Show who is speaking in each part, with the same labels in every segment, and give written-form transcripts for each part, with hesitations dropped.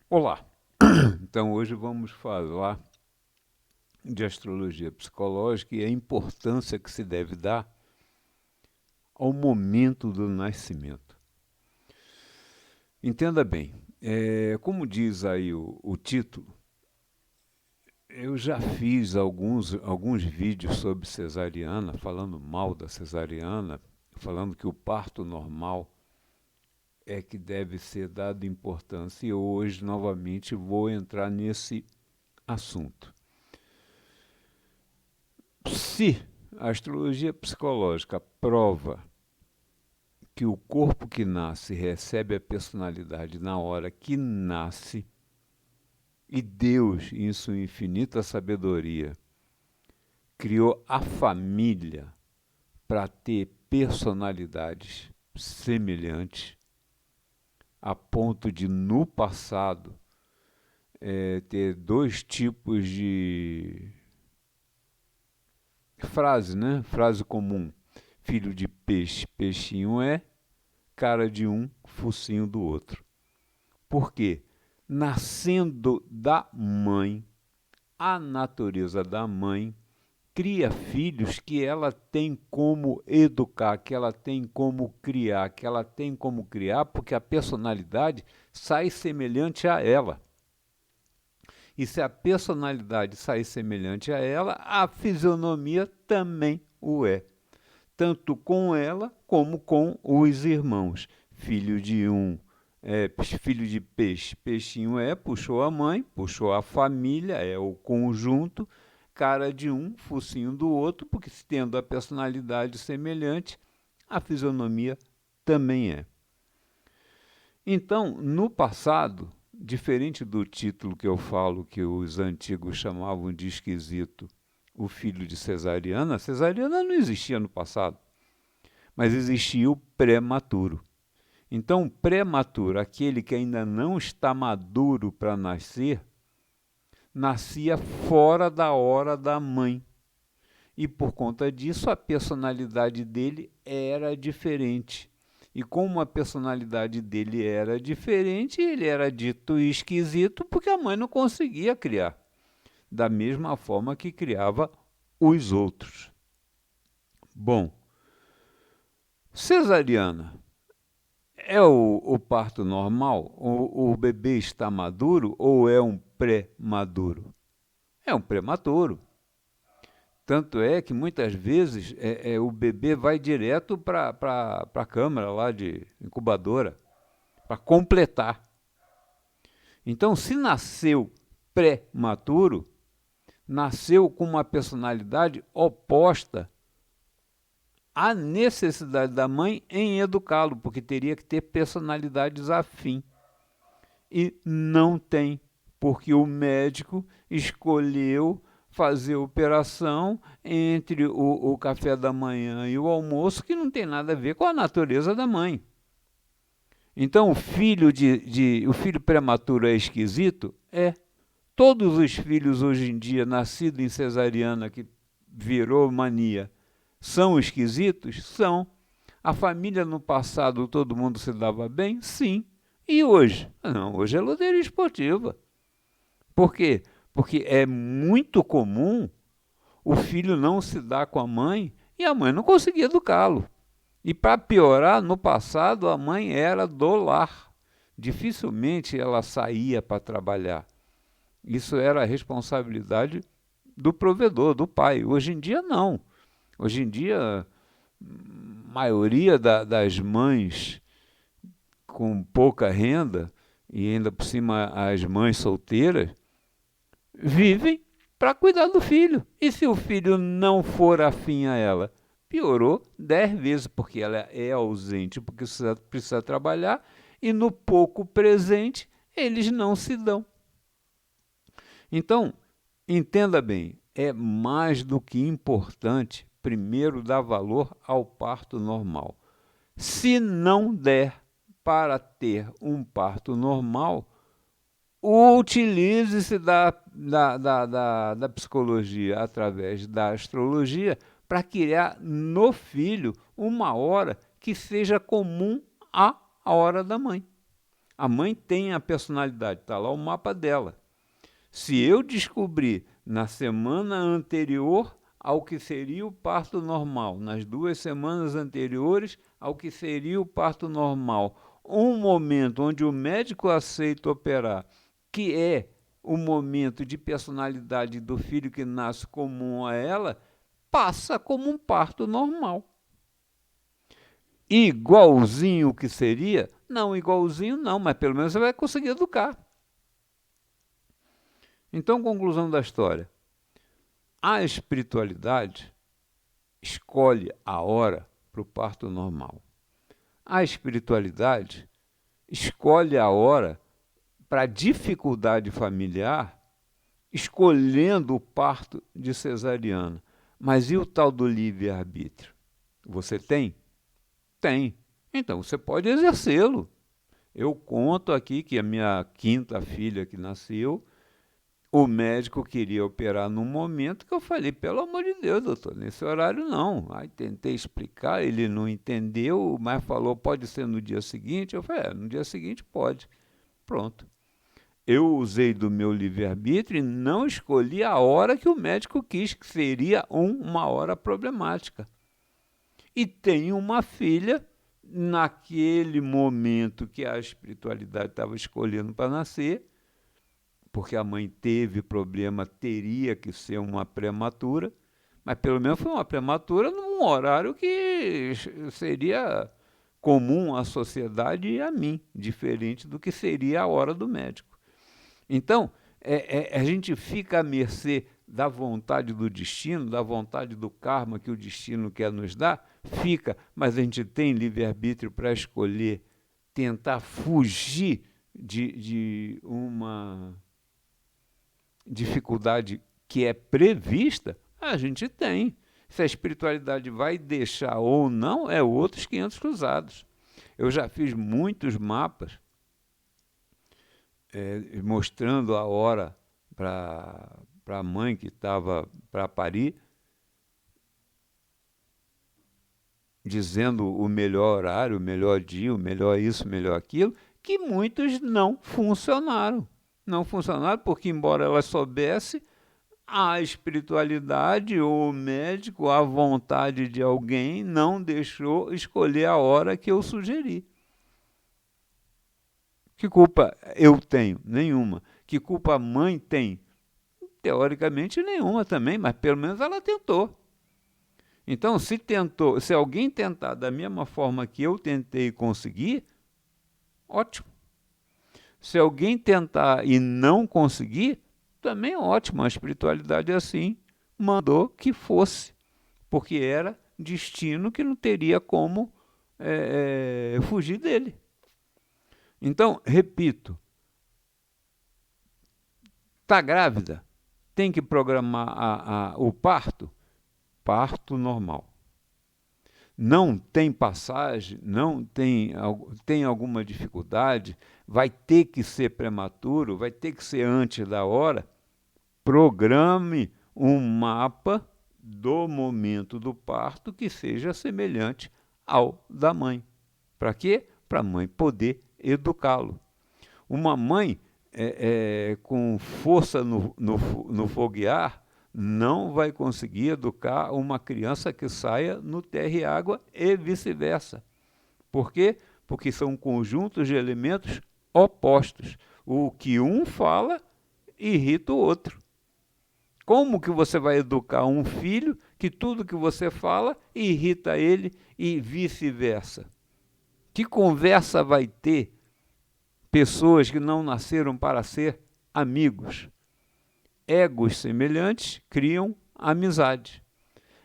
Speaker 1: Olá! Então, hoje vamos falar de astrologia psicológica e a importância que se deve dar ao momento do nascimento. Entenda bem, como diz aí o título, eu já fiz alguns vídeos sobre cesariana, falando mal da cesariana, falando que o parto normal é que deve ser dado importância, e hoje, novamente, vou entrar nesse assunto. Se a astrologia psicológica prova que o corpo que nasce recebe a personalidade na hora que nasce, e Deus, em sua infinita sabedoria, criou a família para ter personalidades semelhantes, a ponto de, no passado, ter dois tipos de frase, né? Frase comum. Filho de peixe, peixinho é, cara de um, focinho do outro. Por quê? Nascendo da mãe, a natureza da mãe cria filhos que ela tem como educar, que ela tem como criar, porque a personalidade sai semelhante a ela. E se a personalidade sai semelhante a ela, a fisionomia também o é. Tanto com ela como com os irmãos. Filho de um filho de peixe, peixinho é, puxou a mãe, puxou a família, é o conjunto, cara de um, focinho do outro, porque se tendo a personalidade semelhante, a fisionomia também é. Então, no passado, diferente do título que eu falo, que os antigos chamavam de esquisito, o filho de cesariana, a cesariana não existia no passado, mas existia o prematuro. Então, prematuro, aquele que ainda não está maduro para nascer, nascia fora da hora da mãe. E por conta disso, a personalidade dele era diferente. E como a personalidade dele era diferente, ele era dito esquisito porque a mãe não conseguia criar, da mesma forma que criava os outros. Bom, cesariana é o parto normal? O bebê está maduro ou é um pré-maduro? É um prematuro. Tanto é que muitas vezes o bebê vai direto para a câmara lá de incubadora para completar. Então, se nasceu pré-maturo, nasceu com uma personalidade oposta à necessidade da mãe em educá-lo, porque teria que ter personalidades afins. E não tem, porque o médico escolheu fazer a operação entre o café da manhã e o almoço, que não tem nada a ver com a natureza da mãe. Então, o filho prematuro é esquisito? É. Todos os filhos hoje em dia, nascidos em cesariana, que virou mania, são esquisitos? São. A família no passado, todo mundo se dava bem? Sim. E hoje? Não, hoje é loteria esportiva. Por quê? Porque é muito comum o filho não se dar com a mãe e a mãe não conseguia educá-lo. E para piorar, no passado a mãe era do lar. Dificilmente ela saía para trabalhar. Isso era a responsabilidade do provedor, do pai. Hoje em dia não. Hoje em dia, a maioria das mães com pouca renda, e ainda por cima as mães solteiras, vivem para cuidar do filho. E se o filho não for afim a ela? Piorou 10 vezes, porque ela é ausente, porque precisa trabalhar, e no pouco presente eles não se dão. Então, entenda bem, é mais do que importante, primeiro, dar valor ao parto normal. Se não der para ter um parto normal, utilize-se da psicologia através da astrologia para criar no filho uma hora que seja comum à hora da mãe. A mãe tem a personalidade, está lá o mapa dela. Se eu descobrir na semana anterior ao que seria o parto normal, nas 2 semanas anteriores ao que seria o parto normal, um momento onde o médico aceita operar, que é o momento de personalidade do filho que nasce comum a ela, passa como um parto normal. Igualzinho que seria? Não, igualzinho não, mas pelo menos você vai conseguir educar. Então, conclusão da história. A espiritualidade escolhe a hora para o parto normal. A espiritualidade escolhe a hora para a dificuldade familiar, escolhendo o parto de cesariana. Mas e o tal do livre-arbítrio? Você tem? Tem. Então, você pode exercê-lo. Eu conto aqui que a minha 5ª filha que nasceu, o médico queria operar num momento que eu falei, pelo amor de Deus, doutor, nesse horário não. Aí tentei explicar, ele não entendeu, mas falou, pode ser no dia seguinte? Eu falei, no dia seguinte pode. Pronto. Eu usei do meu livre-arbítrio e não escolhi a hora que o médico quis, que seria uma hora problemática. E tenho uma filha, naquele momento que a espiritualidade estava escolhendo para nascer, porque a mãe teve problema, teria que ser uma prematura, mas pelo menos foi uma prematura num horário que seria comum à sociedade e a mim, diferente do que seria a hora do médico. Então, a gente fica à mercê da vontade do destino, da vontade do karma que o destino quer nos dar, fica, mas a gente tem livre-arbítrio para escolher, tentar fugir de uma dificuldade que é prevista, a gente tem. Se a espiritualidade vai deixar ou não, é outros 500 cruzados. Eu já fiz muitos mapas mostrando a hora para a mãe que estava para parir, dizendo o melhor horário, o melhor dia, o melhor isso, o melhor aquilo, que muitos não funcionaram. Não funcionaram porque, embora ela soubesse, a espiritualidade ou o médico, a vontade de alguém, não deixou escolher a hora que eu sugeri. Que culpa eu tenho? Nenhuma. Que culpa a mãe tem? Teoricamente nenhuma também, mas pelo menos ela tentou. Então, se alguém tentar da mesma forma que eu tentei conseguir, ótimo. Se alguém tentar e não conseguir, também é ótimo. A espiritualidade assim mandou que fosse, porque era destino que não teria como fugir dele. Então, repito, está grávida, tem que programar o parto? Parto normal. Não tem passagem, não tem alguma dificuldade, vai ter que ser prematuro, vai ter que ser antes da hora, programe um mapa do momento do parto que seja semelhante ao da mãe. Para quê? Para a mãe poder educá-lo. Uma mãe com força no foguear não vai conseguir educar uma criança que saia no terra e água e vice-versa. Por quê? Porque são conjuntos de elementos opostos. O que um fala irrita o outro. Como que você vai educar um filho que tudo que você fala irrita ele e vice-versa? Que conversa vai ter pessoas que não nasceram para ser amigos? Egos semelhantes criam amizade.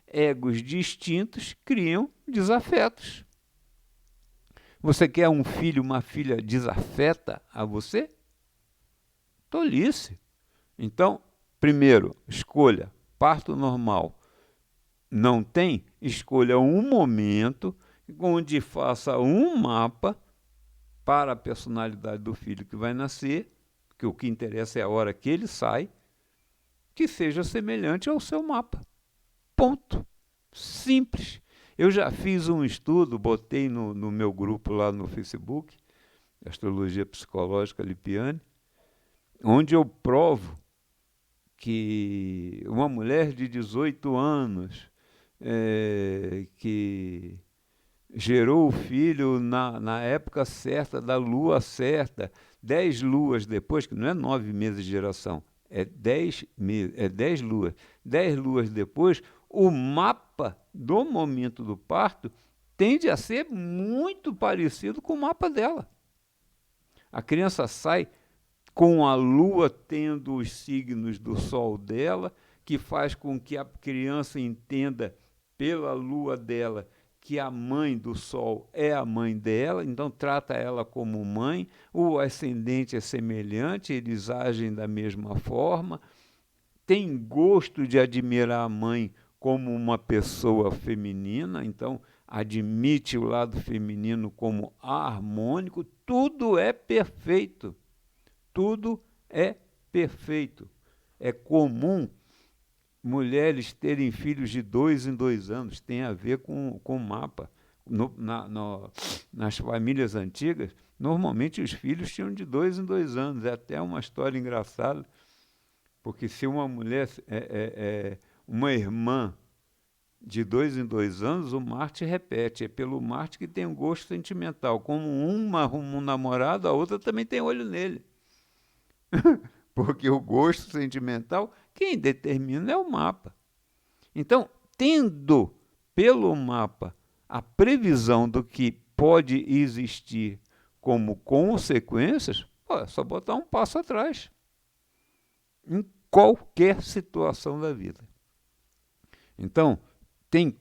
Speaker 1: Egos distintos criam desafetos. Você quer um filho, uma filha desafeta a você? Tolice. Então, primeiro, escolha parto normal. Não tem? Escolha um momento onde faça um mapa para a personalidade do filho que vai nascer, que o que interessa é a hora que ele sai, que seja semelhante ao seu mapa. Ponto. Simples. Eu já fiz um estudo, botei no meu grupo lá no Facebook, Astrologia Psicológica Lipiani, onde eu provo que uma mulher de 18 anos que gerou o filho na época certa, da lua certa, 10 luas depois, que não é 9 meses de geração, é 10 luas. 10 luas depois, o mapa do momento do parto tende a ser muito parecido com o mapa dela. A criança sai com a lua tendo os signos do sol dela, que faz com que a criança entenda pela lua dela que a mãe do sol é a mãe dela, então trata ela como mãe, o ascendente é semelhante, eles agem da mesma forma, tem gosto de admirar a mãe como uma pessoa feminina, então admite o lado feminino como harmônico, tudo é perfeito. Tudo é perfeito. É comum mulheres terem filhos de 2 em 2 anos, tem a ver com o mapa. Nas famílias antigas, normalmente os filhos tinham de 2 em 2 anos. É até uma história engraçada, porque se uma mulher uma irmã de 2 em 2 anos, o Marte repete. É pelo Marte que tem um gosto sentimental. Como uma arruma um namorado, a outra também tem olho nele. Porque o gosto sentimental, quem determina é o mapa. Então, tendo pelo mapa a previsão do que pode existir como consequências, é só botar um passo atrás, em qualquer situação da vida. Então, tem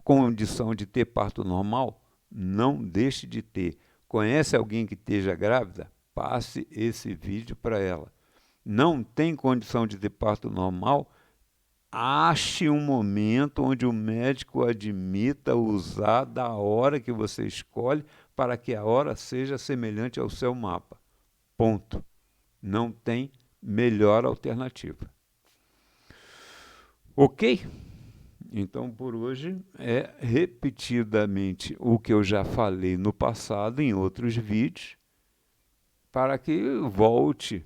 Speaker 1: condição de ter parto normal? Não deixe de ter. Conhece alguém que esteja grávida? Passe esse vídeo para ela. Não tem condição de ter parto normal? Ache um momento onde o médico admita usar da hora que você escolhe para que a hora seja semelhante ao seu mapa. Ponto. Não tem melhor alternativa. Ok? Então, por hoje, é repetidamente o que eu já falei no passado em outros vídeos, para que volte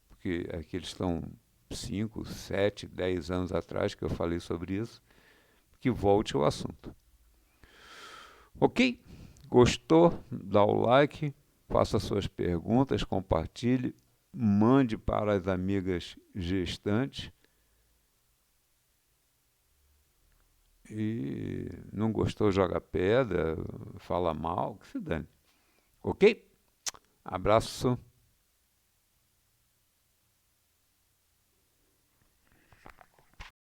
Speaker 1: porque aqui eles estão 5, 7, 10 anos atrás que eu falei sobre isso, que volte ao assunto. Ok? Gostou? Dá o like, faça suas perguntas, compartilhe, mande para as amigas gestantes. E não gostou, joga pedra, fala mal, que se dane. Ok? Abraço.